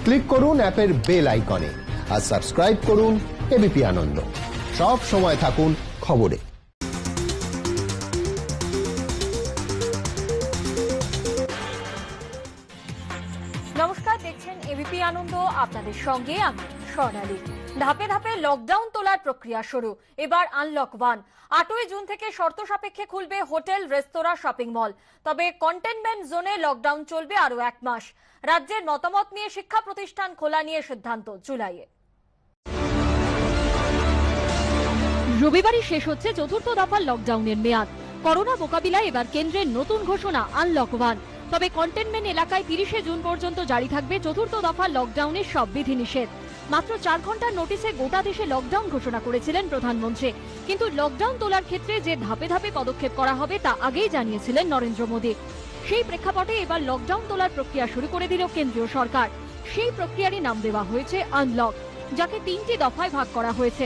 Click করুন অ্যাপের bell আইকনে আর সাবস্ক্রাইব করুন এবিপি আনন্দ। সব সময় থাকুন খবরে। নমস্কার, দেখছেন এবিপি আনন্দ। আপনাদের সঙ্গে আমি স্বর্ণালী। ধাপে ধাপে লকডাউন তোলার প্রক্রিয়া শুরু। এবার আনলক 1। 8ই জুন থেকে শর্ত সাপেক্ষে খুলবে হোটেল, রেস্তোরাঁ, শপিং মল। তবে কন্টেনমেন্ট জোনে লকডাউন চলবে আরো 1 মাস। রাজ্যের মতামত নিয়ে শিক্ষা প্রতিষ্ঠান খোলা নিয়ে সিদ্ধান্ত জুলাইয়ে। রবিবারই শেষ হচ্ছে চতুর্থ দফার লকডাউনের মেয়াদ। করোনা মোকাবিলায় এবার কেন্দ্রের নতুন ঘোষণা আনলক 1। তবে কন্টেনমেন্ট এলাকায় 30শে জুন পর্যন্ত জারি থাকবে চতুর্থ দফার লকডাউনের সব বিধিনিষেধ। মাত্র 4 ঘন্টার নোটিশে গোটা দেশে লকডাউন ঘোষণা করেছিলেন প্রধানমন্ত্রী। কিন্তু লকডাউন তোলার ক্ষেত্রে যে ধাপে ধাপে পদক্ষেপ করা হবে তা আগেই জানিয়েছিলেন নরেন্দ্র মোদী। সেই প্রেক্ষাপটে এবার লকডাউন তোলার প্রক্রিয়া শুরু করে দিল কেন্দ্রীয় সরকার। সেই প্রক্রিয়ারই নাম দেওয়া হয়েছে আনলক, যাকে 3টি দফায় ভাগ করা হয়েছে।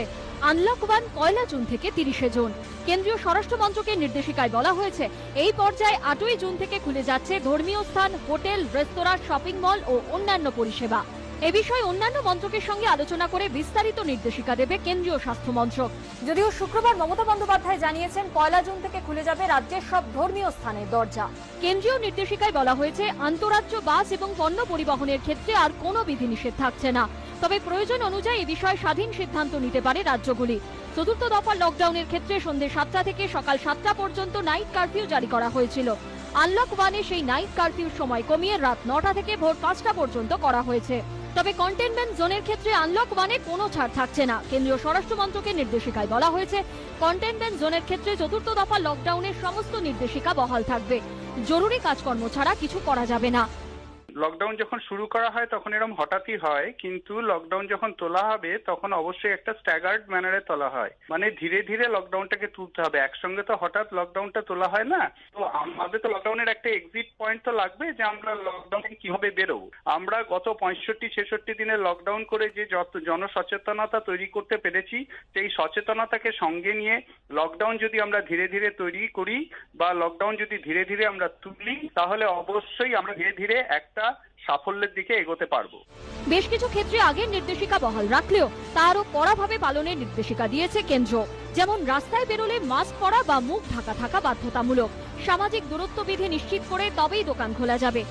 আনলক 1 1 জুন থেকে 30শে জুন। কেন্দ্রীয় স্বরাষ্ট্র মন্ত্রকের নির্দেশিকায় বলা হয়েছে, এই পর্যায়ে 8ই জুন থেকে খুলে যাচ্ছে ধর্মীয় স্থান, হোটেল, রেস্তোরাঁ, শপিং মল ও অন্যান্য পরিষেবা। এ বিষয়ে অন্যান্য মন্ত্রকের সঙ্গে আলোচনা করে বিস্তারিত নির্দেশিকা দেবে কেন্দ্রীয় স্বাস্থ্য মন্ত্রক। যদিও শুক্রবার মমতা বন্দ্যোপাধ্যায় জানিয়েছেন 1 জুন থেকে খুলে যাবে রাজ্যের সব ধর্মীয় স্থানের দরজা। কেন্দ্রীয় নির্দেশিকায় বলা হয়েছে, আন্তঃরাজ্য বাস এবং পণ্য পরিবহনের ক্ষেত্রে আর কোনো বিধিনিষেধ থাকছে না। তবে প্রয়োজন অনুযায়ী এ বিষয়ে স্বাধীন সিদ্ধান্ত নিতে পারে রাজ্যগুলি। চতুর্থ দফার লকডাউনের ক্ষেত্রে সন্ধ্যে 7টা থেকে সকাল 7টা পর্যন্ত নাইট কারফিউ জারি করা হয়েছিল। আনলক 1-এ সেই নাইট কারফিউর সময় কমিয়ে রাত 9টা থেকে ভোর 5টা পর্যন্ত করা হয়েছে। তবে কন্টেনমেন্ট জোনের ক্ষেত্রে আনলক 1-এ কোনো ছাড় থাকছে না। কেন্দ্রীয় স্বরাষ্ট্র মন্ত্রকের নির্দেশিকায় বলা হয়েছে, কন্টেনমেন্ট জোনের ক্ষেত্রে চতুর্থ দফা লকডাউনের সমস্ত নির্দেশিকা বহাল থাকবে। জরুরি কাজকর্ম ছাড়া কিছু করা যাবে না। লকডাউন যখন শুরু করা হয় তখন এরকম হঠাৎই হয়, কিন্তু লকডাউন যখন তোলা হবে তখন অবশ্যই একটা স্ট্যাগার্ড ম্যানারে তোলা হয়। মানে ধীরে ধীরে লকডাউনটাকে তুলতে হবে, একসঙ্গে তো হঠাৎ লকডাউনটা তোলা হয় না। তো আমাদের তো লকডাউনের একটা এক্সিট পয়েন্ট তো লাগবে, যে আমরা লকডাউন থেকে কিভাবে বেরোবো। আমরা গত 65-66 দিনে লকডাউন করে যে জনসচেতনতা তৈরি করতে পেরেছি, সেই সচেতনতাকে সঙ্গে নিয়ে লকডাউন যদি আমরা ধীরে ধীরে তৈরি করি বা লকডাউন যদি ধীরে ধীরে আমরা তুলি, তাহলে অবশ্যই আমরা ধীরে ধীরে একটা সাফল্যের দিকে এগোতে পারবো। বেশ কিছু ক্ষেত্রে আগের নির্দেশিকা বহাল রাখলেও তারও কড়াভাবে পালনের নির্দেশিকা দিয়েছে কেন্দ্র। যেমন রাস্তায় বেরোলে মাস্ক পরা বা মুখ ঢাকা থাকা বাধ্যতামূলক। সামাজিক দূরত্ব বিধি নিশ্চিত করে তবেই দোকান খোলা যাবে।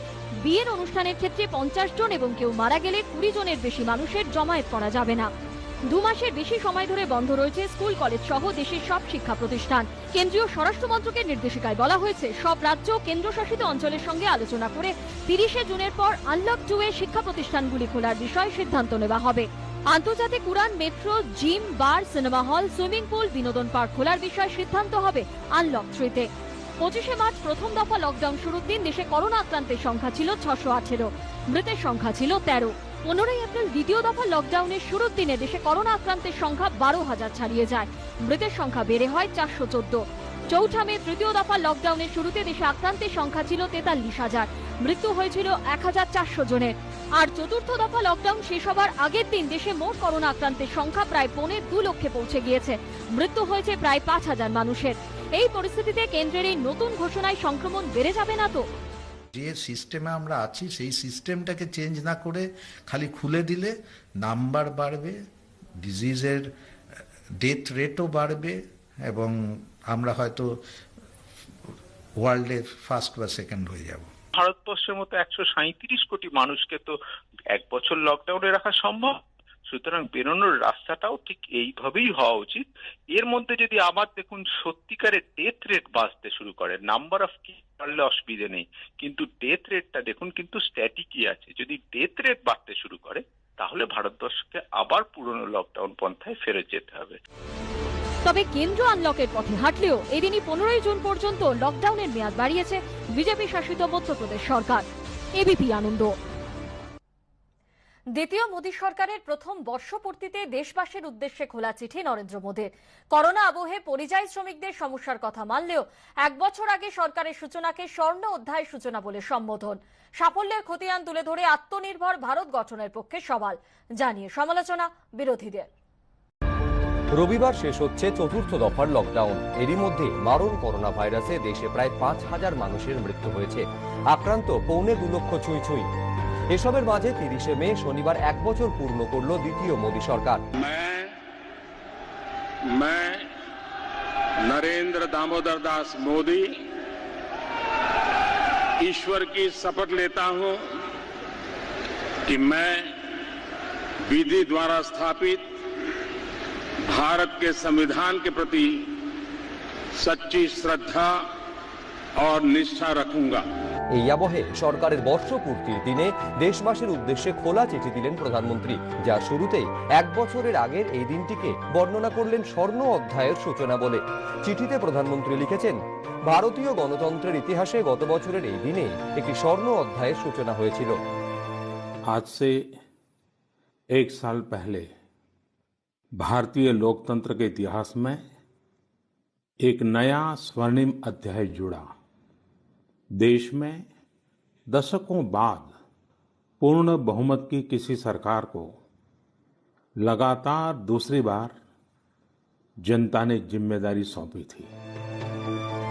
বিয়ের অনুষ্ঠানের ক্ষেত্রে 50 জন এবং কেউ মারা গেলে 20 জনের বেশি মানুষের জমায়েত করা যাবে না। 2 মাসের বেশি সময় ধরে বন্ধ রয়েছে স্কুল, কলেজ সহ দেশের সব শিক্ষা প্রতিষ্ঠান। কেন্দ্রীয় স্বরাষ্ট্র মন্ত্রকের নির্দেশিকায় বলা হয়েছে, সব রাজ্য ও কেন্দ্রশাসিত অঞ্চলের সঙ্গে আলোচনা করে 30শে জুনের পর আনলক 2-এ শিক্ষা প্রতিষ্ঠানগুলি খোলার বিষয়ে সিদ্ধান্ত নেওয়া হবে। আন্তর্জাতিক উড়ান, মেট্রো, জিম, বার, সিনেমা হল, সুইমিং পুল, বিনোদন পার্ক খোলার বিষয়ে সিদ্ধান্ত হবে আনলক 3-তে। 25শে মার্চ প্রথম দফা লকডাউন শুরুর দিন দেশে করোনা আক্রান্তের সংখ্যা ছিল 618, মৃতের সংখ্যা ছিল 13। 15ই এপ্রিল দ্বিতীয় দফা লকডাউনের শুরুর দিনে দেশে করোনা আক্রান্তের সংখ্যা 12,000 ছাড়িয়ে যায়, মৃতের সংখ্যা বেড়ে হয় 414। 4 মে তৃতীয় দফা লকডাউনের শুরুতে দেশে আক্রান্তের সংখ্যা ছিল 43,000, মৃত্যু হয়েছিল 1,400 জনের। আর চতুর্থ দফা লকডাউন শেষ হবার আগের দিন দেশে মোট করোনা আক্রান্তের সংখ্যা প্রায় 2.25 লক্ষে পৌঁছে গিয়েছে, মৃত্যু হয়েছে প্রায় 5,000 মানুষের। এই পরিস্থিতিতে কেন্দ্রের এই নতুন ঘোষণায় সংক্রমণ বেড়ে যাবে না তো? যে সিস্টেমে আমরা আছি সেই সিস্টেমটাকে চেঞ্জ না করে খালি খুলে দিলে নাম্বার বাড়বে, ডিজিজের ডেথ রেটও বাড়বে এবং আমরা হয়তো ওয়ার্ল্ডের ফার্স্ট বা সেকেন্ড হয়ে যাব। ভারতবর্ষের মতো 137 কোটি মানুষকে তো 1 বছর লকডাউনে রাখা সম্ভব। সুতরাং বেরোনোর রাস্তাটাও ঠিক এইভাবেই হওয়া উচিত। এর মধ্যে যদি আবার দেখুন সত্যিকারের ডেথ রেট বাড়তে শুরু করে, নাম্বার অফ কি বাড়লে অসুবিধে নেই, কিন্তু ডেথ রেটটা দেখুন কিন্তু স্ট্যাটিকই আছে। যদি ডেথ রেট বাড়তে শুরু করে তাহলে ভারতবর্ষকে আবার পুরনো লকডাউন পন্থায় ফেরত যেতে হবে। তবে কেন্দ্র আনলকের পথে হাঁটলেও এদিনই 15ই জুন পর্যন্ত লকডাউনের মেয়াদ বাড়িয়েছে বিজেপি শাসিত মধ্যপ্রদেশ সরকার। এবিপি আনন্দ। দ্বিতীয় মোদী সরকারের প্রথম বর্ষপূর্তিতে দেশবাসীর উদ্দেশ্যে খোলা চিঠি নরেন্দ্র মোদীর। করোনা আবহে পরিযায়ী শ্রমিকদের সমস্যার কথা মানলেও 1 বছর আগে সরকারের সূচনাকে স্বর্ণ অধ্যায়ের সূচনা বলে সম্বোধন। সাফল্যের খতিয়ান তুলে ধরে আত্মনির্ভর ভারত গঠনের পক্ষে সওয়াল জানিয়ে সমালোচনা বিরোধীদের। রবিবার শেষ হচ্ছে চতুর্থ দফার লকডাউন। এরই মধ্যে মারণ করোনা ভাইরাসে দেশে প্রায় 5,000 মানুষের মৃত্যু হয়েছে, আক্রান্ত 1.25 লক্ষ ছুঁই। এসবের মাঝে 30শে মে শনিবার 1 বছর পূর্ণ করল দ্বিতীয় মোদী সরকার। मैं नरेंद्र दामोदर दास मोदी ईश्वर की शपथ लेता हूं कि मैं विधि द्वारा स्थापित भारत के संविधान के प्रति सच्ची श्रद्धा और निष्ठा रखूंगा। এই আবহে সরকারের বর্ষপূর্তির দিনে দেশবাসীর উদ্দেশ্যে খোলা চিঠি দিলেন প্রধানমন্ত্রী, যার শুরুতেই 1 বছরের আগের এই দিনটিকে বর্ণনা করলেন স্বর্ণ অধ্যায়ের সূচনা বলে। চিঠিতে প্রধানমন্ত্রী লিখেছেন, ভারতীয় গণতন্ত্রের ইতিহাসে গত বছরের এই দিনে একটি স্বর্ণ অধ্যায়ের সূচনা হয়েছিল। आज से 1 साल पहले भारतीय लोकतंत्र के इतिहास में एक नया स्वर्णिम अध्याय जुड़ा। देश में दशकों बाद पूर्ण बहुमत की किसी सरकार को लगातार दूसरी बार जनता ने जिम्मेदारी सौंपी थी।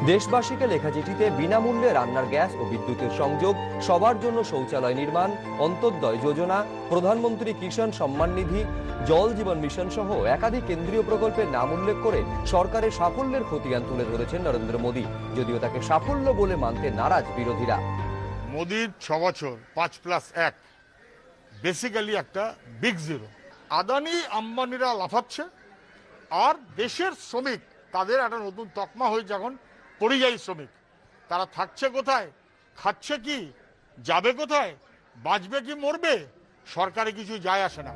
দেশবাসীকে লেখা চিঠিতে বিনামূল্যে রান্নার গ্যাস ও বিদ্যুতের সংযোগ, সবার জন্য শৌচালয় নির্মাণ, অন্তর্দয় যোজনা, প্রধানমন্ত্রী কিষাণ সম্মান নিধি, জল জীবন মিশন সহ একাধিক কেন্দ্রীয় প্রকল্পের নাম উল্লেখ করে সরকারের সাফল্যের খতিয়ান তুলে ধরেছেন নরেন্দ্র মোদী, যদিও তাকে সাফল্য বলে মানতে নারাজ বিরোধীরা। মোদির 6 বছর 5+1 বেসিক্যালি একটা বিগ জিরো। আদানি আম্বানিরা লাফাচ্ছে, আর দেশের শ্রমিক তাদের একটা নতুন তকমা হয়ে যখন পরিযায়ী শ্রমিক, তারা থাকছে কোথায়, খাচ্ছে কি, যাবে কোথায়, বাঁচবে কি মরবে, সরকারে কিছু যায় আসে না।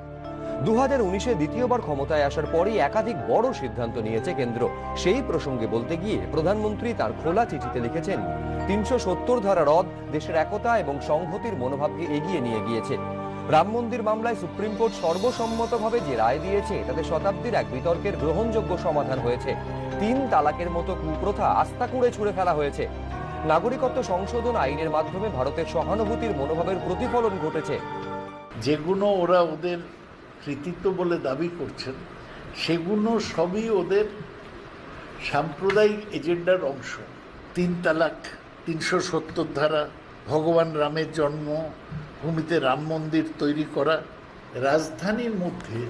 2019-এ দ্বিতীয়বার ক্ষমতায় আসার পরই একাধিক বড় সিদ্ধান্ত নিয়েছে কেন্দ্র। সেই প্রসঙ্গে বলতে গিয়ে প্রধানমন্ত্রী তার খোলা চিঠিতে লিখেছেন, 370 ধারা রদ দেশের একতা এবং সংহতির মনোভাবকে এগিয়ে নিয়ে গিয়েছে। রাম মন্দির মামলায় সুপ্রিম কোর্ট সর্বসম্মতভাবে যে রায় দিয়েছে তাতে শতাব্দীর এক বিতর্কের গ্রহণযোগ্য সমাধান হয়েছে। 3 তালাকের মতো কুপ্রথা আস্থা করে ছুঁড়ে ফেলা হয়েছে। নাগরিকত্ব সংশোধন আইনের মাধ্যমে ভারতের সহানুভূতির মনোভাবের প্রতিফলন ঘটেছে। যেগুলো ওরা ওদের কৃতিত্ব বলে দাবি করছেন, সেগুলো সবই ওদের সাম্প্রদায়িক এজেন্ডার অংশ। 3 তালাক, 370 ধারা, ভগবান রামের জন্ম ভূমিতে রাম মন্দির তৈরি করা, রাজধানীর মধ্যে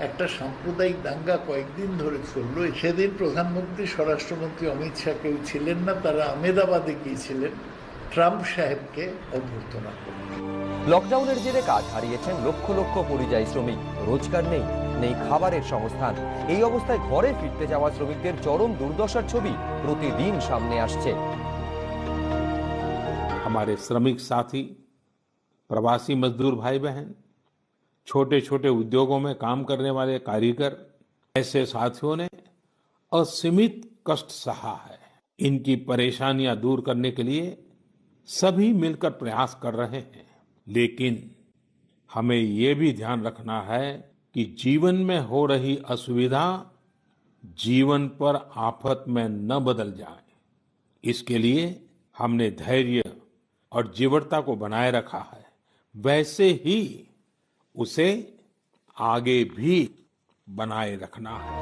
একটা সাম্প্রদায়িক দাঙ্গা কয়েকদিন ধরে চললো। সেদিন প্রধানমন্ত্রী, স্বরাষ্ট্রমন্ত্রী অমিত শাহ কেউ ছিলেন না, তারা আহমেদাবাদে গিয়েছিলেন ট্রাম্প সাহেবকে অভ্যর্থনা করতে। লকডাউনের জেরে কাজ হারিয়েছেন লক্ষ লক্ষ পরিযায়ী শ্রমিক, রোজগার নেই, নেই খাবারের সংস্থান। এই অবস্থায় ঘরে ফিরতে যাওয়া শ্রমিকদের চরম দুর্দশার ছবি প্রতিদিন সামনে আসছে। हमारे श्रमिक साथी, प्रवासी मजदूर भाई बहन, छोटे छोटे उद्योगों में काम करने वाले कारीगर, ऐसे साथियों ने असीमित कष्ट सहा है। इनकी परेशानियां दूर करने के लिए सभी मिलकर प्रयास कर रहे हैं, लेकिन हमें ये भी ध्यान रखना है कि जीवन में हो रही असुविधा जीवन पर आफत में न बदल जाए। इसके लिए हमने धैर्य और जीवटता को बनाए रखा है, वैसे ही उसे आगे भी बनाए रखना है।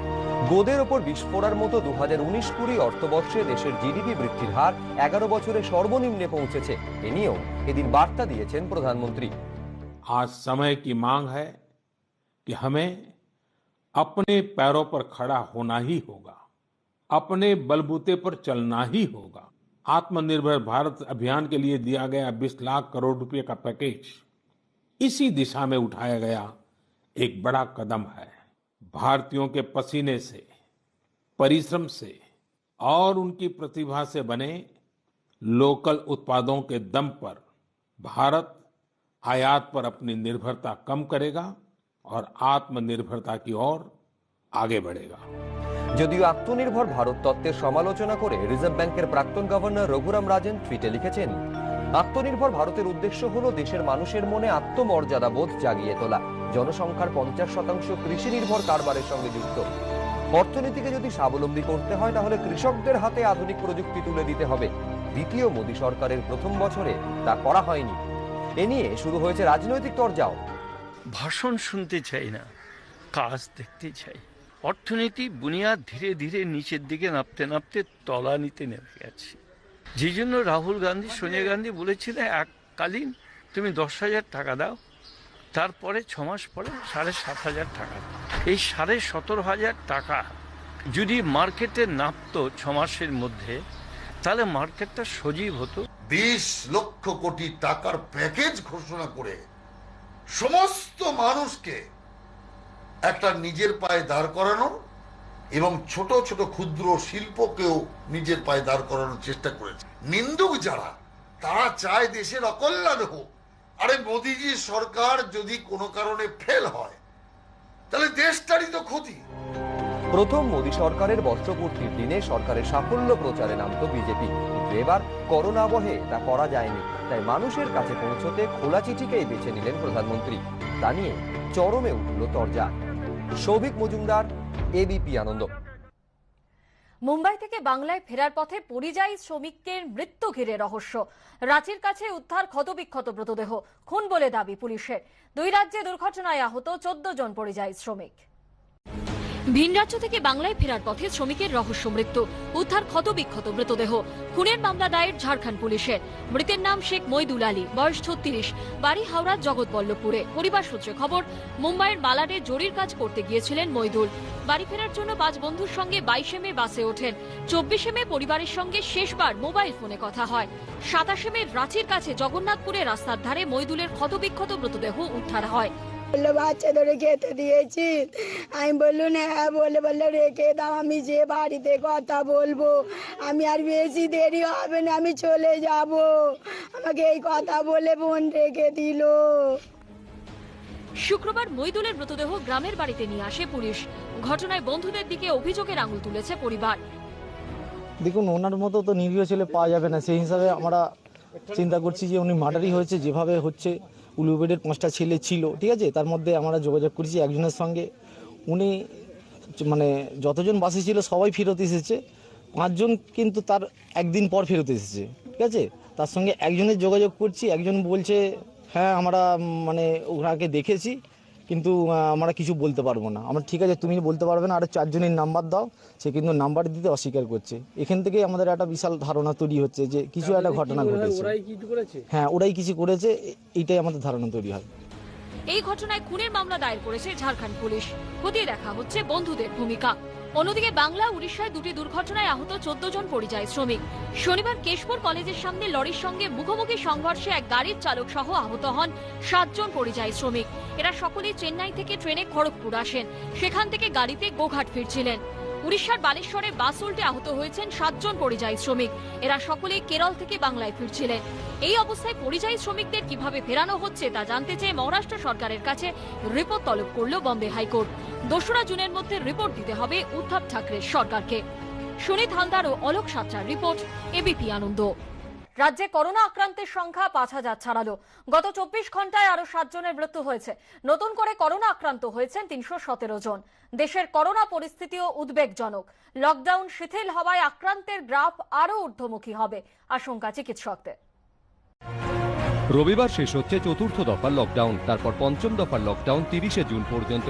গোদের ওপর বিষ ফোড়ার মতো 2019-20 অর্থবর্ষে দেশের জিডিপি বৃদ্ধির হার 11 বছরে সর্বনিম্নে পৌঁছেছে। এ নিয়েও এদিন বার্তা দিয়েছেন প্রধানমন্ত্রী। आज समय की मांग है कि हमें अपने पैरों पर खड़ा होना ही होगा, अपने बलबूते पर चलना ही होगा। आत्मनिर्भर भारत अभियान के लिए दिया गया 20 लाख करोड़ रुपए का पैकेज इसी दिशा में उठाया गया एक बड़ा कदम है। भारतीयों के पसीने से, परिश्रम से और उनकी प्रतिभा से बने लोकल उत्पादों के दम पर भारत आयात पर अपनी निर्भरता कम करेगा और आत्मनिर्भरता की ओर आगे बढ़ेगा। যদিও আত্মনির্ভর ভারত তত্ত্বের সমালোচনা করে রিজার্ভ ব্যাংকের প্রাক্তন গভর্নর রঘুরাম রাজন টুইটে লিখেছেন, আত্মনির্ভর ভারতের উদ্দেশ্য হলো দেশের মানুষের মনে আত্মমর্যাদা বোধ জাগিয়ে তোলা। জনসংখ্যার 50% কৃষি নির্ভর কারবারের সঙ্গে যুক্ত। অর্থনীতিকে যদি স্বাবলম্বী করতে হয় তাহলে কৃষকদের হাতে আধুনিক প্রযুক্তি তুলে দিতে হবে। দ্বিতীয় মোদী সরকারের প্রথম বছরে তা করা হয়নি। এ নিয়ে শুরু হয়েছে রাজনৈতিক তরজাও। ভাষণ শুনতে চাই না, কাজ দেখতে চাই। অর্থনীতি বুনিয়াদ ধীরে ধীরে নিচের দিকে নামতে নামতে তলানিতে নেমে গেছে। যে জন্য রাহুল গান্ধী, সোনিয়া গান্ধী বলেছিলেন এককালীন তুমি 10,000 টাকা দাও, তারপরে 6 মাস পরে 7,500 টাকা। এই 17,500 টাকা যদি মার্কেটে নামতো 6 মাসের মধ্যে, তাহলে মার্কেটটা সজীব হতো। 20 লক্ষ কোটি টাকার প্যাকেজ ঘোষণা করে সমস্ত মানুষকে একটা নিজের পায়ে দাঁড় করানো এবং ছোট ছোট ক্ষুদ্র শিল্পকেও নিজের পায়ে দাঁড় করানোর চেষ্টা করেছে। নিন্দুক যারা, তারা চায় দেশের অকল্যাণ হোক। আরে মোদিজির সরকার যদি কোনো কারণে ফেল হয়, তাহলে দেশটারই তো ক্ষতি। প্রথম মোদী সরকারের বর্ষপূর্তির দিনে সরকারের সাফল্য প্রচারে নামতো বিজেপি, কিন্তু এবার করোনা আবহে তা করা যায়নি। তাই মানুষের কাছে পৌঁছতে খোলা চিঠিকেই বেছে নিলেন প্রধানমন্ত্রী। তা নিয়ে চরমে উঠল তরজা। সৌভিক মজুমদার, এবিপি আনন্দ। মুম্বাই থেকে বাংলায় ফেরার পথে পরিযায়ী শ্রমিকদের মৃত্যু ঘিরে রহস্য। রাঁচির কাছে উদ্ধার ক্ষতবিক্ষত মৃতদেহ, খুন বলে দাবি পুলিশের। দুই রাজ্যে দুর্ঘটনায় আহত 14 জন পরিযায়ী শ্রমিক। ভিন রাজ্য থেকে বাংলায় ফেরার পথে শ্রমিকের রহস্য মৃত্যু, উদ্ধার ক্ষতবিক্ষত মৃতদেহ। খুনের মামলা দায়ের ঝাড়খণ্ড পুলিশের। মৃতের নাম শেখ মইদুল আলী, বয়স 36, বাড়ি হাওড়ার জগৎবল্লভপুরে। পরিবার সূত্রে খবর, মুম্বাইয়ের মালাডে জরির কাজ করতে গিয়েছিলেন মইদুল। বাড়ি ফেরার জন্য 5 বন্ধুর সঙ্গে 22 মে বাসে ওঠেন। 24 মে পরিবারের সঙ্গে শেষবার মোবাইল ফোনে কথা হয়। 27 মে রাঁচির কাছে জগন্নাথপুরে রাস্তার ধারে মইদুলের ক্ষতবিক্ষত মৃতদেহ উদ্ধার হয়। বললো বাচ্চা ধরে খেতে দিয়েছি। আমি বললুম হ্যাঁ, বললো রেখে দাও, আমি যে বাড়িতে কথা বলবো, আমি আর বেশি দেরি হবে না, আমি চলে যাব। আমাকে এই কথা বলে বোন রেখে দিল। শুক্রবার মইদুলের মৃতদেহ গ্রামের বাড়িতে নিয়ে আসে পুলিশ। ঘটনায় বন্ধুদের দিকে অভিযোগের আঙুল তুলেছে পরিবার। দেখুন, ওনার মতো তো নিরীহ ছেলে পাওয়া যাবে না, সেই হিসাবে আমরা চিন্তা করছি যে উনি মার্ডারই হয়েছে। যেভাবে হচ্ছে, উলুবেডের 5টা ছেলে ছিল, ঠিক আছে, তার মধ্যে আমরা যোগাযোগ করেছি একজনের সঙ্গে। উনি মানে যতজন বাসে ছিল সবাই ফেরত এসেছে, 5 জন কিন্তু তার একদিন পর ফেরত এসেছে, ঠিক আছে। তার সঙ্গে একজনের যোগাযোগ করছি, একজন বলছে হ্যাঁ আমরা মানে ওনাকে দেখেছি, কিন্তু আমরা কিছু বলতে পারবো না। আমরা ঠিক আছে, তুমি বলতে পারবে না, আর 4 জনের নাম্বার দাও। সে কিন্তু নাম্বার দিতে অস্বীকার করছে। এখান থেকেই আমাদের একটা বিশাল ধারণা তৈরি হচ্ছে যে কিছু একটা ঘটনা ঘটেছে। হ্যাঁ, ওরাই কিছু করেছে, এইটাই আমাদের ধারণা তৈরি হয়। এই ঘটনায় খুনের মামলা দায়ের করেছে ঝাড়খণ্ড পুলিশ। খতিয়ে দেখা হচ্ছে বন্ধুদের ভূমিকা। অন্যদিকে বাংলা উড়িষ্যায় 2টি দুর্ঘটনায় আহত 14 জন পরিযায়ী শ্রমিক। শনিবার কেশপুর কলেজের সামনে লরির সঙ্গে মুখোমুখি সংঘর্ষে এক গাড়ির চালক সহ আহত হন 7 জন পরিযায়ী শ্রমিক। এরা সকলেই চেন্নাই থেকে ট্রেনে খড়গপুর আসেন, সেখান থেকে গাড়িতে গোঘাট ফিরছিলেন। উড়িষ্যার বালেশ্বরে বাস উল্টে আহত হয়েছেন 7 জন পরিযায়ী শ্রমিক। এরা সকলেই কেরল থেকে বাংলায় ফিরছিলেন। এই অবস্থায় পরিযায়ী শ্রমিকদের কিভাবে ফেরানো হচ্ছে তা জানতে চেয়ে মহারাষ্ট্র সরকারের কাছে রিপোর্ট তলব করল বম্বে হাইকোর্ট। 2রা জুনের মধ্যে রিপোর্ট দিতে হবে উদ্ধব ঠাকরে সরকারকে। সুনীত হালদার ও অলোক সাচ্চার রিপোর্ট, এবিপি আনন্দ। রাজ্যে করোনা আক্রান্তের সংখ্যা 5,000 ছাড়ালো। গত 24 ঘন্টায় আরো 7 জনের মৃত্যু হয়েছে। নতুন করে করোনা আক্রান্ত হয়েছেন 317 জন। দেশের করোনা পরিস্থিতিও উদ্বেগজনক। লকডাউন শিথিল হওয়ায় আক্রান্তের গ্রাফ আরো ঊর্ধ্বমুখী হবে, আশঙ্কা চিকিৎসকদের। রবিবার শেষ হচ্ছে 4র্থ দফার লকডাউন, তারপর 5ম দফার লকডাউন 30শে জুন পর্যন্ত।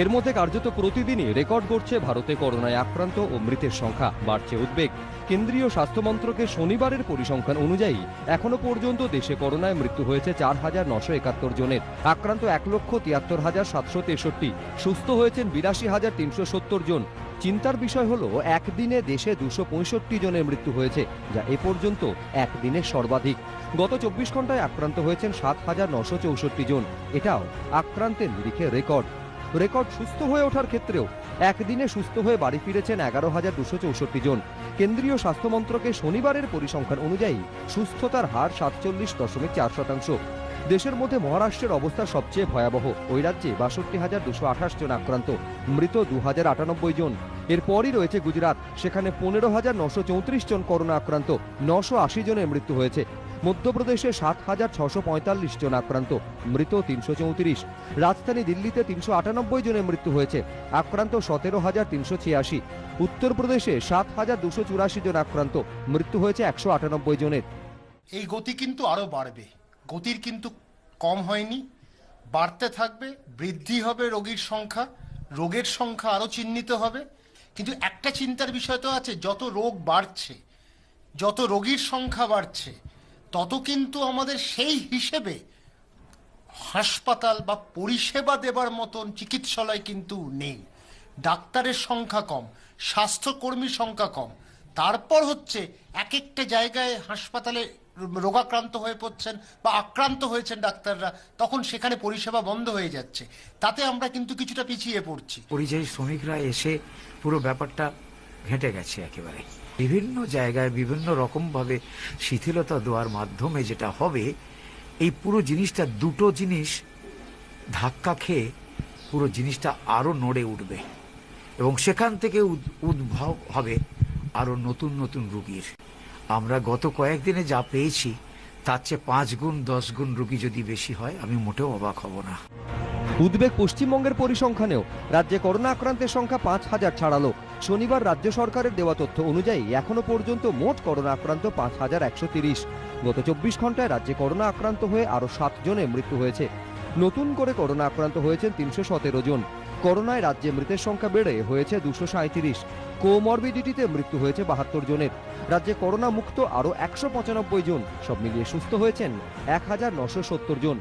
এর মধ্যে কার্যত প্রতিদিনই রেকর্ড গড়ছে ভারতে করোনায় আক্রান্ত ও মৃতের সংখ্যা। বাড়ছে উদ্বেগ। কেন্দ্রীয় স্বাস্থ্য মন্ত্রকের শনিবারের পরিসংখ্যান অনুযায়ী এখনো পর্যন্ত দেশে করোনায় মৃত্যু হয়েছে 4,971 জনের। আক্রান্ত 1,73,763, সুস্থ হয়েছেন 82,370 জন। চিন্তার বিষয় হলো, একদিনে দেশে 265 জনের মৃত্যু হয়েছে, যা এ পর্যন্ত একদিনের সর্বাধিক। গত 24 ঘন্টায় আক্রান্ত হয়েছেন 7,964 জন। এটাও আক্রান্তের নিরিখে রেকর্ড। সুস্থ হয়ে ওঠার ক্ষেত্রেও একদিনে সুস্থ হয়ে বাড়ি ফিরেছেন 11,264 জন। কেন্দ্রীয় স্বাস্থ্য মন্ত্রকের শনিবারের পরিসংখ্যান অনুযায়ী সুস্থতার হার 47.4%। দেশের মধ্যে মহারাষ্ট্রের অবস্থা সবচেয়ে ভয়াবহ। ওই রাজ্যে 62,228 জন আক্রান্ত, মৃত 2,098 জন। এরপরই রয়েছে গুজরাট, সেখানে 15,934 জন করোনা আক্রান্ত, 980 জনের মৃত্যু হয়েছে। মধ্যপ্রদেশে 7,645 জন আক্রান্ত, মৃত 334। রাজধানী দিল্লিতে 398 জনের মৃত্যু হয়েছে, আক্রান্ত 17,386। উত্তরপ্রদেশে 7,284 জন আক্রান্ত, মৃত্যু হয়েছে 198 জনের। এই গতি কিন্তু আরো বাড়বে, গতির কিন্তু কম হয়নি, বাড়তে থাকবে, বৃদ্ধি হবে রোগীর সংখ্যা, রোগের সংখ্যা আরো চিহ্নিত হবে। কিন্তু একটা চিন্তার বিষয় তো আছে, যত রোগ বাড়ছে, যত রোগীর সংখ্যা বাড়ছে, তত কিন্তু আমাদের সেই হিসেবে হাসপাতাল বা পরিষেবা দেবার মতন চিকিৎসালয় কিন্তু নেই। ডাক্তারের সংখ্যা কম, স্বাস্থ্যকর্মীর সংখ্যা কম, তারপর হচ্ছে এক একটা জায়গায় হাসপাতালে রোগাক্রান্ত হয়ে পড়ছেন বা আক্রান্ত হয়েছেন ডাক্তাররা, তখন সেখানে পরিষেবা বন্ধ হয়ে যাচ্ছে। তাতে আমরা কিন্তু কিছুটা পিছিয়ে পড়ছি। পরিযায়ী শ্রমিকরা এসে পুরো ব্যাপারটা ঘেঁটে গেছে একেবারে। বিভিন্ন জায়গায় বিভিন্ন রকমভাবে শিথিলতা দেওয়ার মাধ্যমে যেটা হবে, এই পুরো জিনিসটা দুটো জিনিস ধাক্কা খেয়ে পুরো জিনিসটা আরও নড়ে উঠবে এবং সেখান থেকে উদ্ভব হবে আরও নতুন নতুন রুগীর। আমরা গত কয়েকদিনে যা পেয়েছি তার চেয়ে 5 গুণ 10 গুণ রুগী যদি বেশি হয়, আমি মোটেও অবাক হব না। উদ্বেগ পশ্চিমবঙ্গের পরিসংখ্যানেও। রাজ্যে করোনা আক্রান্তের সংখ্যা 5000 ছাড়ালো। শনিবার রাজ্য সরকারের দেওয়া তথ্য অনুযায়ী এখনো পর্যন্ত মোট করোনা আক্রান্ত 5130। গত 24 ঘন্টায় রাজ্যে করোনা আক্রান্ত হয়ে আরও 7 জনের মৃত্যু হয়েছে। নতুন করে করোনা আক্রান্ত হয়েছেন 317 জন। করোনায় রাজ্যে মৃতের সংখ্যা বেড়ে হয়েছে 237। কোমরবিডিটিতে মৃত্যু হয়েছে 72 জনের। রাজ্যে করোনা মুক্ত আরও 195 জন। সব মিলিয়ে সুস্থ হয়েছেন 1970 জন।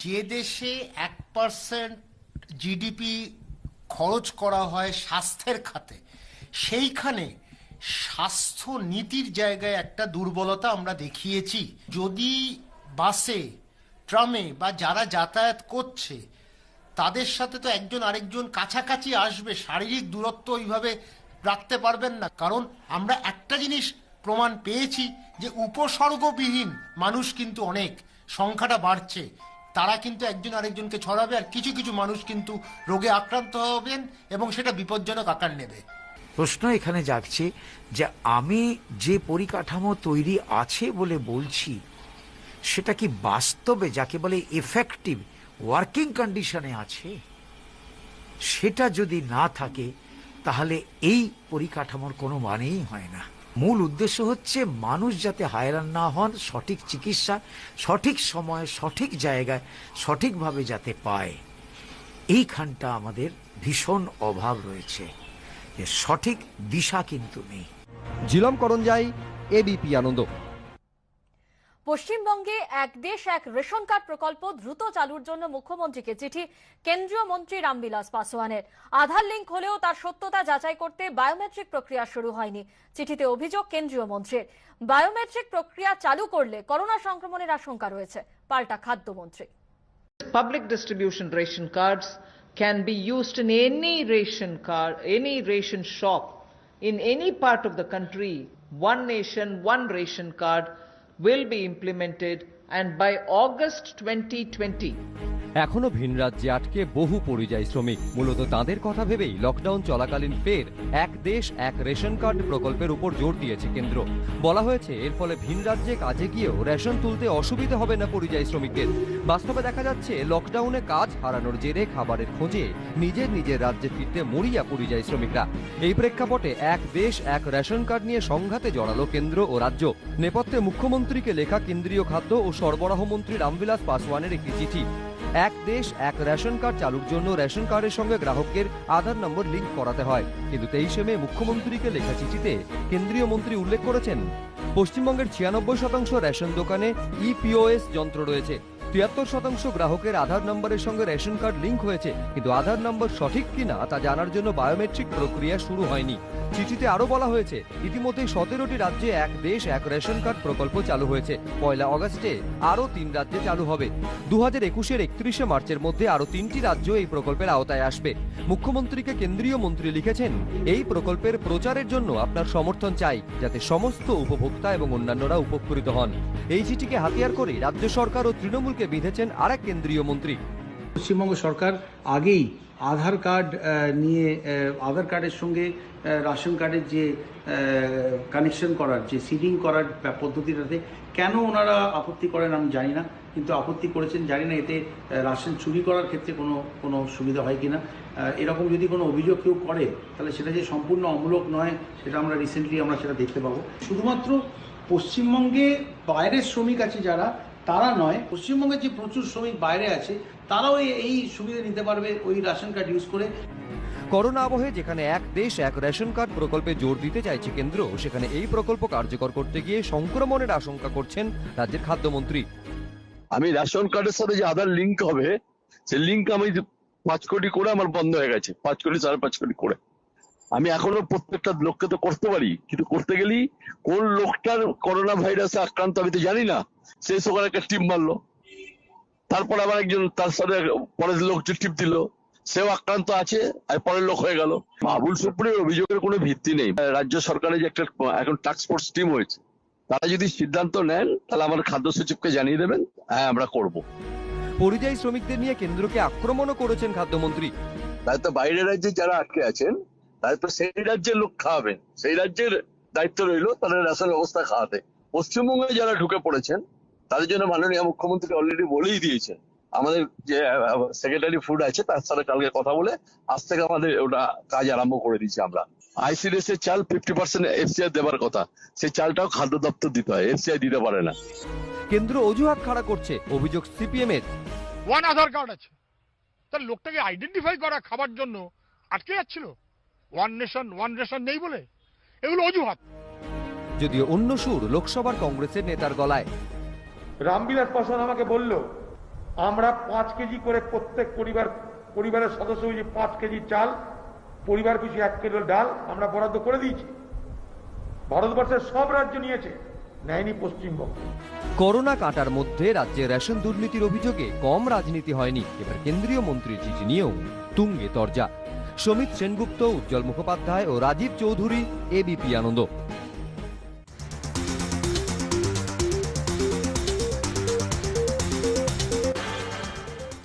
যে দেশে 1% জিডিপি খরচ করা হয় স্বাস্থ্যের খাতে, সেইখানে স্বাস্থ্য নীতির জায়গায় একটা দুর্বলতা আমরা দেখিয়েছি। যদি বাসে, ট্রামে বা যারা যাতায়াত করছে তাদের সাথে তো একজন আরেকজন কাছাকাছি আসবে, শারীরিক দূরত্ব ওইভাবে রাখতে পারবেন না। কারণ আমরা একটা জিনিস প্রমাণ পেয়েছি যে উপসর্গবিহীন মানুষ কিন্তু অনেক, সংখ্যাটা বাড়ছে। তারা কিন্তু একজন আরেকজনকে ছড়াবে, আর কিছু কিছু মানুষ কিন্তু রোগে আক্রান্ত হবেন এবং সেটা বিপজ্জনক আকার নেবে। প্রশ্ন এখানে জাগছে যে আমি যে পরিকাঠামো তৈরি আছে বলে বলছি, সেটা কি বাস্তবে যাকে বলে এফেক্টিভ ওয়ার্কিং কন্ডিশনে আছে? সেটা যদি না থাকে তাহলে এই পরিকাঠামোর কোনো মানেই হয় না। মূল উদ্দেশ্য হচ্ছে মানুষ যাতে হয়রান না হন, সঠিক চিকিৎসা সঠিক সময়ে সঠিক জায়গায় সঠিকভাবে যাতে পায়। এইখানটা আমাদের ভীষণ অভাব রয়েছে, যে সঠিক দিশা কিন্তু নেই। ঝিলম করঞ্জাই, এবিপি আনন্দ। পশ্চিমবঙ্গে এক দেশ এক রেশন কার্ড প্রকল্প দ্রুত চালুর জন্য মুখ্যমন্ত্রীকে চিঠি কেন্দ্রীয় মন্ত্রী রামবিলাস পাসওয়ানের। আধার লিঙ্ক হলেও তার সত্যতা যাচাই করতে বায়োমেট্রিক প্রক্রিয়া শুরু হয়নি। চিঠিতে অভিযোগ কেন্দ্রীয় মন্ত্রীর, বায়োমেট্রিক প্রক্রিয়া চালু করলে করোনা সংক্রমণের আশঙ্কা রয়েছে। পাল্টা খাদ্যমন্ত্রী। Public distribution ration cards can be used in any ration card, any ration shop in any part of the country. One nation, one ration card will be implemented, and by August 2020 এখনো ভিন রাজ্যে আটকে বহু পরিযায়ী শ্রমিক। মূলত তাদের কথা ভেবেই লকডাউন চলাকালীন ফের এক দেশ এক রেশন কার্ড প্রকল্পের উপর জোর দিয়েছে কেন্দ্র। বলা হয়েছে এর ফলে ভিন রাজ্যে কাজে গিয়েও রেশন তুলতে অসুবিধা হবে না পরিযায়ী শ্রমিকদের। বাস্তবে দেখা যাচ্ছে লকডাউনে কাজ হারানোর জেরে খাবারের খোঁজে নিজের নিজের রাজ্যে ফিরতে মরিয়া পরিযায়ী শ্রমিকরা। এই প্রেক্ষাপটে এক দেশ এক রেশন কার্ড নিয়ে সংঘাতে জড়ালো কেন্দ্র ও রাজ্য। নেপথ্যে মুখ্যমন্ত্রীকে লেখা কেন্দ্রীয় খাদ্য ও সরবরাহ মন্ত্রী রামবিলাস পাসওয়ানের একটি চিঠি। এক দেশ এক রেশন কার্ড চালুর জন্য রেশন কার্ডের সঙ্গে গ্রাহকের আধার নম্বর লিঙ্ক করাতে হয়। কিন্তু 23 মে মুখ্যমন্ত্রীকে লেখা চিঠিতে কেন্দ্রীয় মন্ত্রী উল্লেখ করেছেন, পশ্চিমবঙ্গের 96% রেশন দোকানে ইপিওএস যন্ত্র রয়েছে। 73% গ্রাহকের আধার নম্বরের সঙ্গে রেশন কার্ড লিঙ্ক হয়েছে, কিন্তু আধার নম্বর সঠিক কিনা তা জানার জন্য বায়োমেট্রিক প্রক্রিয়া শুরু হয়নি। চিঠিতে আরো বলা হয়েছে ইতিমধ্যে 17টি রাজ্যে এক দেশ এক রেশন কার্ড প্রকল্প চালু হয়েছে। 1 আগস্টে আরো 3 রাজ্যে চালু হবে। 2021-এর 31শে মার্চের মধ্যে আরো 3টি রাজ্য এই প্রকল্পের আওতায় আসবে। মুখ্যমন্ত্রীকে কেন্দ্রীয় মন্ত্রী লিখেছেন, এই প্রকল্পের প্রচারের জন্য আপনার সমর্থন চাই, যাতে সমস্ত উপভোক্তা এবং অন্যান্যরা উপকৃত হন। এই চিঠিকে হাতিয়ার করে রাজ্য সরকার ও তৃণমূলকে বিঁধেছেন আরেক কেন্দ্রীয় মন্ত্রী। পশ্চিমবঙ্গ সরকার আগেই আধার কার্ড নিয়ে আধার কার্ডের সঙ্গে রেশন কার্ডের যে কানেকশন করার যে সিডিং করার পদ্ধতিটাতে কেন ওনারা আপত্তি করেন আমি জানি না, কিন্তু আপত্তি করেছেন জানি না এতে রেশন চুরি করার ক্ষেত্রে কোনো সুবিধা হয় কিনা। এরকম যদি কোনো অভিযোগ কেউ করে তাহলে সেটা যে সম্পূর্ণ অমূলক নয় সেটা আমরা রিসেন্টলি সেটা দেখতে পাবো। শুধুমাত্র পশ্চিমবঙ্গে বাইরের শ্রমিক আছে যারা, তারা নয়, পশ্চিমবঙ্গে যে প্রচুর শ্রমিক বাইরে আছে তারাও এই সুবিধা নিতে পারবে ওই রেশন কার্ড ইউজ করে। করোনা আবহে যেখানে এক দেশ এক রেশন কার্ড প্রকল্পে জোর দিতে চাইছে কেন্দ্র, সেখানে এই প্রকল্প কার্যকর করতে গিয়ে সংক্রমণের আশঙ্কা করছেন রাজ্যের খাদ্যমন্ত্রী। আমি রেশন কার্ডের সাথে যে আধার লিঙ্ক হবে, সেই লিঙ্ক আমি 5 কোটি করে আমার বন্ধ হয়ে গেছে, 5 কোটি 5.5 কোটি করে। আমি এখনো প্রত্যেকটা লোককে তো করতে পারি, কিন্তু করতে গেলেই কোন লোকটার করোনা ভাইরাসে আক্রান্ত আমি তো জানি না। সেই সকালে একটা টিপ মারলো, তারপর আবার একজন তার সাথে পরের লোক টিপ দিল, সেও আক্রান্ত আছে আর পরের লোক হয়ে গেল। আবুল সুপ্রির অভিযোগের কোনো ভিত্তি নেই। রাজ্য সরকারের যে একটা এখন টাস্ক ফোর্স টিম হয়েছে, তারা যদি সিদ্ধান্ত নেন তাহলে আমার খাদ্য সচিবকে জানিয়ে দেবেন, হ্যাঁ আমরা করব। পরিযায়ী শ্রমিকদের নিয়ে কেন্দ্রকে আক্রমণও করেছেন খাদ্যমন্ত্রী। তাই তো বাইরের রাজ্যে যারা আটকে আছেন, তাই তো সেই রাজ্যের লোক খাওয়াবেন, সেই রাজ্যের দায়িত্ব রইল তাদের রেশন ব্যবস্থা খাওয়াতে। পশ্চিমবঙ্গে যারা ঢুকে পড়েছেন তাদের জন্য মাননীয় মুখ্যমন্ত্রী অলরেডি বলেই দিয়েছেন। আমাদের যে সেক্রেটারি ফুড আছে তার সাথে কালকে কথা বলে আজ থেকে আমাদের ওটা কাজ আরম্ভ করে দিয়েছি আমরা। আইসিডিএস এর চাল 50% এফসিআই দেবার কথা, সেই চালটাও খাদ্য দপ্তর দিতে হয়, এফসিআই দিতে পারে না। কেন্দ্র অজুহাত খাড়া করছে, অভিযোগ সিপিএম এর। ওয়ান আধার কার্ড আছে, তার লোকটাকে আইডেন্টিফাই করা খাবার জন্য আটকে যাচ্ছিল। ওয়ান নেশন ওয়ান রেশন নেই বলে, এগুলো অজুহাত। যদিও অন্য সুর লোকসভার কংগ্রেসের নেতার গলায়। রামবিলাস পাসওয়ান আমাকে বলল, আমরা 5 কেজি করে প্রত্যেক পরিবারের সদস্য হয়েছে 5 কেজি চাল, পরিবার পিছু 1 কিলো ডাল আমরা বরাদ্দ করে দিয়েছি। ভারতবর্ষের সব রাজ্য নিয়েছে, নেয়নি পশ্চিমবঙ্গ। করোনা কাটার মধ্যে রাজ্যে রেশন দুর্নীতির অভিযোগে কম রাজনীতি হয়নি। এবার কেন্দ্রীয় মন্ত্রীর চিঠি নিয়েও তুঙ্গে তরজা। সমিত সেনগুপ্ত, উজ্জ্বল মুখোপাধ্যায় ও রাজীব চৌধুরী, এবিপি আনন্দ।